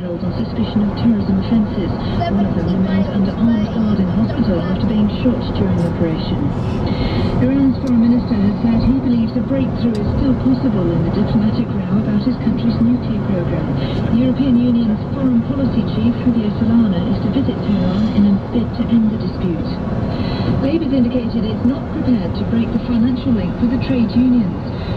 held on suspicion of terrorism offences. One of them remains under armed guard in hospital after being shot during the operation. Iran's foreign minister has said he believes a breakthrough is still possible in the diplomatic row about his country's nuclear programme. The European Union's foreign policy chief, Javier Solana, is to visit Tehran in a bid to end the dispute. Labour's indicated it's not prepared to break the financial link with the trade unions.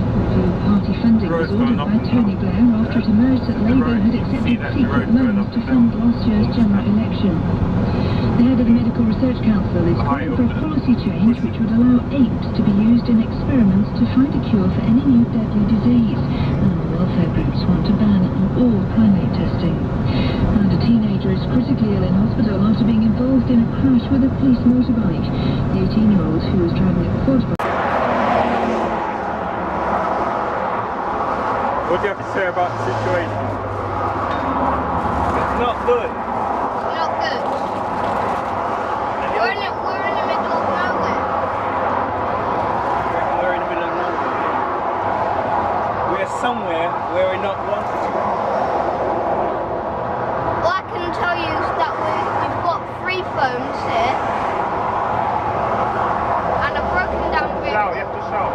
Review of party funding was ordered by Tony Blair after it emerged that Labour had accepted secret loans to fund last year's general election. The head of the Medical Research Council is calling for a policy change which would allow apes to be used in experiments to find a cure for any new deadly disease. Animal welfare groups want to ban all primate testing. And a teenager is critically ill in hospital after being involved in a crash with a police motorbike. The 18-year-old, who was driving a quad bike. What do you have to say about the situation? It's not good. Not good. We're in the middle of nowhere. We're in the middle of nowhere. We're somewhere where we're not wanted to. All I can tell you is that we've got 3 phones here and a broken down vehicle. Shout, you have to shout.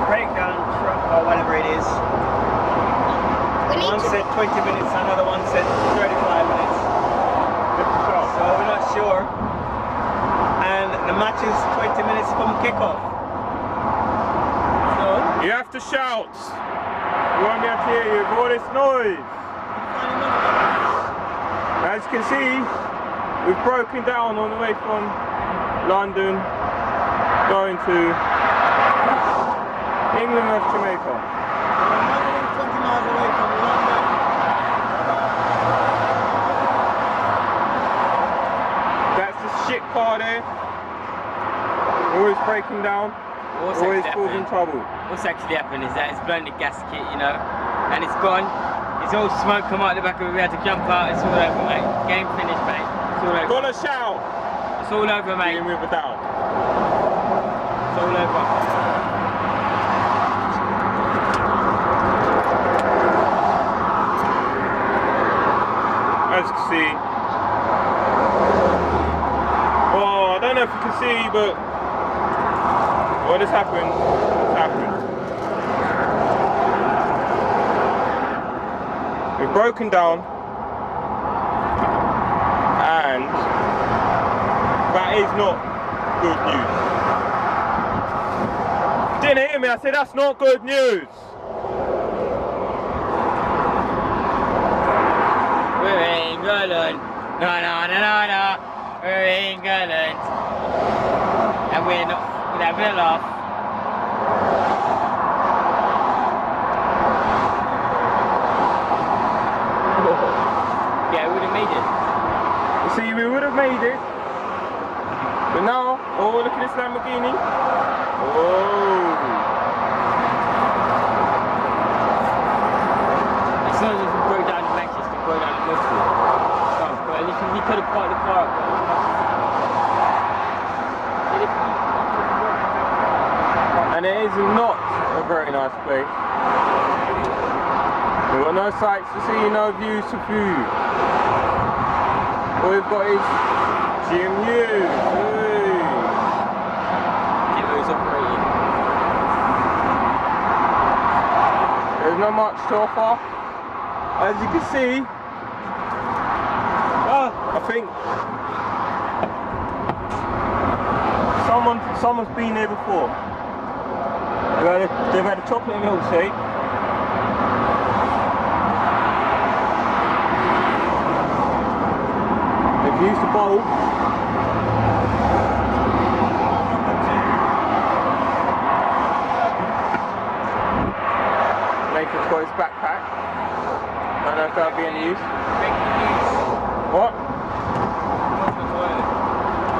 Breakdown truck or whatever it is. One said 20 minutes, another one said 35 minutes. So we're not sure. And the match is 20 minutes from kickoff. So you have to shout. We won't be able to hear you with all this noise. As you can see, we've broken down on the way from London going to England of Jamaica. We're 120 miles away from London. That's the shit car there. Always breaking down. Always causing trouble. What's actually happened is that it's blown the gasket, you know, and it's gone. It's all smoke come out the back of it. We had to jump out. It's all over, mate. Game finished, mate. It's all over. Gotta shout. It's all over, mate. You move it down. It's all over. As you can see, oh, I don't know if you can see, but what has happened has happened. We've broken down, and that is not good news. You didn't hear me, I said that's not good news. We're in England. No, no, no, no, no. We're in England. And we're having a laugh. Yeah, we would have made it. You see, we would have made it. But now, oh, look at this Lamborghini. Oh. It's not as if we broke down in Manchester, broke down in Liverpool. But at least we could have parked the car up. And it is not a very nice place. We've got no sights to see, no views to view. All we've got is GMU. GMU's operating. There's not much to offer. As you can see, I think someone's been here before. They've had a chocolate milkshake. They've used a bowl. Nathan's got his backpack. I don't know if that'll be any use. What?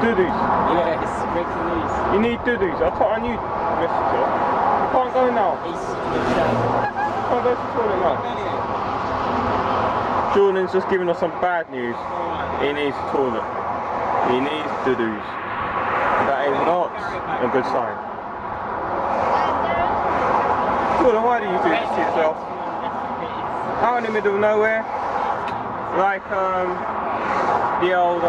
Doo-doos? Yes, breaking news. You need doo-doos. I knew message off. You can't go now. You can't go to the toilet now. Jordan's just giving us some bad news. He needs the toilet. He needs doo-doos. That is not a good sign. Jordan, why do you do this to yourself? Out in the middle of nowhere, like the old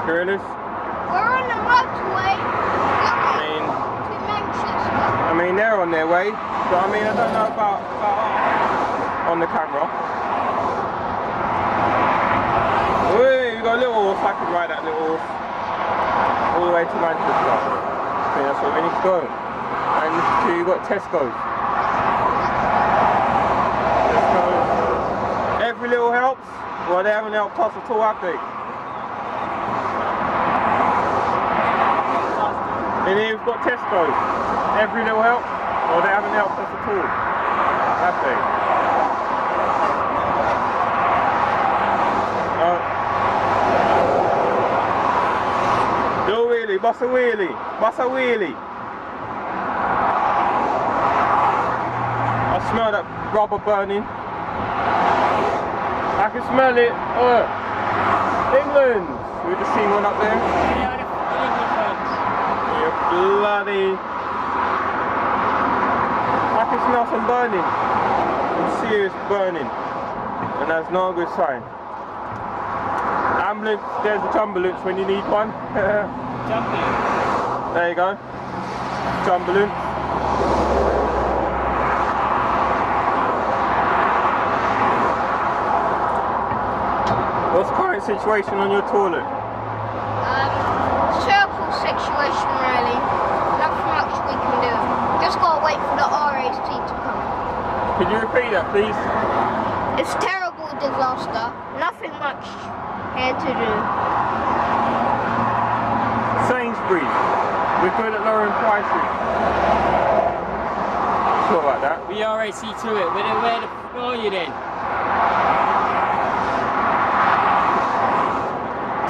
gorillas. We're on the motorway going to Manchester. I mean, they're on their way, but I mean, I don't know about on the camera. Hey, you got a little horse, I can ride that little horse all the way to Manchester. I think that's where we need to go. And this is too, you got Tesco's. Every little helps. Well, they haven't helped us at all, have they? And here we've got Tesco's. Every little help. Well, they haven't helped us at all, have they? Do a wheelie, bust a wheelie, bust a wheelie. I smell that rubber burning. I can smell it. England! We've just seen one up there. You bloody... I can smell some burning. Some serious burning. And that's not a good sign. Ambulance, there's a jumbulance when you need one. Jumbulance. There you go. Jumbulance. What's the current situation on your toilet? Terrible situation, really. Nothing much we can do. Just gotta wait for the RAC to come. Could you repeat that, please? It's a terrible disaster. Nothing much here to do. Sainsbury's. We're good at lowering prices. Sure about that. We RAC to it. Where the f are you then?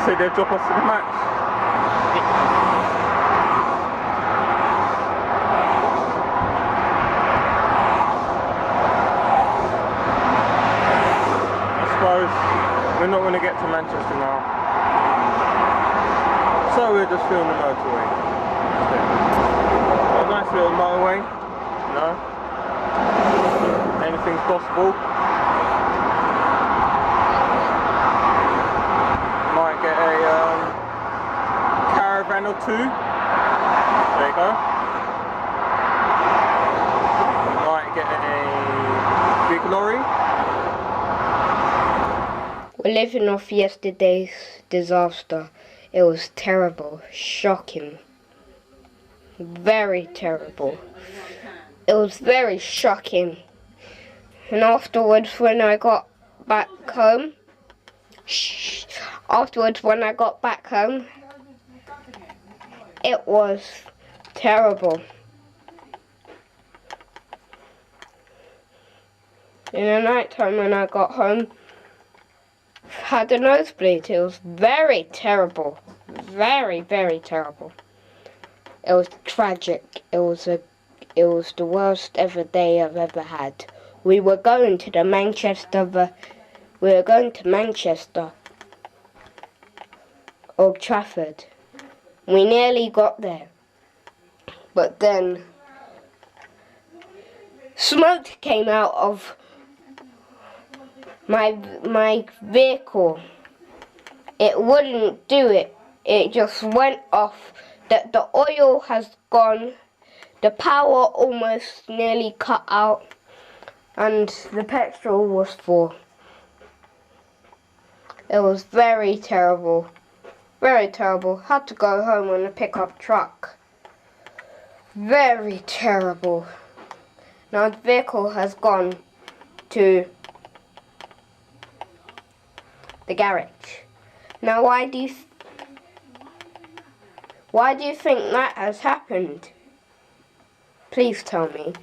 So they'll drop us to the match. I suppose we're not going to get to Manchester now. So we're just filming the motorway. A nice little motorway, you know. Anything's possible. Might get a caravan or two. There you go. Might get a big lorry. We're living off yesterday's disaster. It was terrible, shocking, very terrible. It was very shocking. And afterwards, when I got back home, it was terrible. In the night time when I got home, had a nosebleed. It was very terrible. Very, very terrible. It was tragic. It was the worst ever day I've ever had. We were going to Manchester. Old Trafford. We nearly got there. But then smoke came out of my vehicle. It wouldn't do it. It just went off. The oil has gone. The power almost nearly cut out. And the petrol was full. It was very terrible. Very terrible. Had to go home on a pickup truck. Very terrible. Now the vehicle has gone to the garage. Now why do you think that has happened? Please tell me.